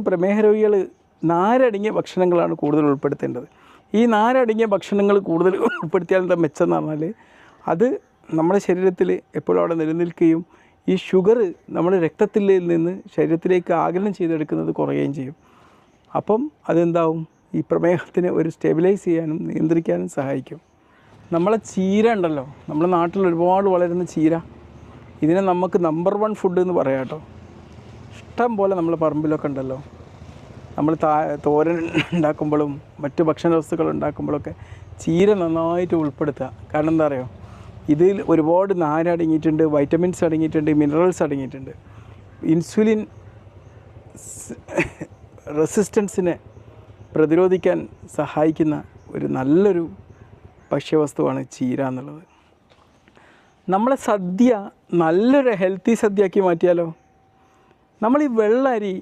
പ്രമേഹ രോഗികൾ നാരടങ്ങിയ ഭക്ഷണങ്ങളാണ് കൂടുതൽ ഉൾപ്പെടുത്തേണ്ടത്. ഈ നാരടങ്ങിയ ഭക്ഷണങ്ങൾ കൂടുതൽ ഉൾപ്പെടുത്തിയാൽ എന്താ മെച്ചം എന്ന് പറഞ്ഞാൽ അത് നമ്മുടെ ശരീരത്തിൽ എപ്പോഴും അവിടെ നിലനിൽക്കുകയും ഈ ഷുഗർ നമ്മുടെ രക്തത്തിൽ നിന്ന് ശരീരത്തിലേക്ക് ആഗിരണം ചെയ്തെടുക്കുന്നത് കുറയുകയും ചെയ്യും. അപ്പം അതെന്താവും, ഈ പ്രമേഹത്തിനെ ഒരു സ്റ്റെബിലൈസ് ചെയ്യാനും നിയന്ത്രിക്കാനും സഹായിക്കും. നമ്മളെ ചീര ഉണ്ടല്ലോ, നമ്മുടെ നാട്ടിൽ ഒരുപാട് വളരുന്ന ചീര, ഇതിനെ നമുക്ക് നമ്പർ 1 ഫുഡ് എന്ന് പറയാം കേട്ടോ. ഇഷ്ടം പോലെ നമ്മളെ പറമ്പിലൊക്കെ ഉണ്ടല്ലോ. നമ്മൾ തോരൻ ഉണ്ടാക്കുമ്പോഴും മറ്റു ഭക്ഷണ വസ്തുക്കൾ ഉണ്ടാക്കുമ്പോഴൊക്കെ ചീര നന്നായിട്ട് ഉൾപ്പെടുത്തുക. കാരണം എന്താ പറയുക, ഇതിൽ ഒരുപാട് നാര് അടങ്ങിയിട്ടുണ്ട്, വൈറ്റമിൻസ് അടങ്ങിയിട്ടുണ്ട്, മിനറൽസ് അടങ്ങിയിട്ടുണ്ട്. ഇൻസുലിൻ റെസിസ്റ്റൻസിനെ പ്രതിരോധിക്കാൻ സഹായിക്കുന്ന ഒരു നല്ലൊരു ഭക്ഷ്യവസ്തുവാണ് ചീര എന്നുള്ളത്. നമ്മളെ സദ്യ നല്ലൊരു ഹെൽത്തി സദ്യയാക്കി മാറ്റിയാലോ. നമ്മൾ ഈ വെള്ളരി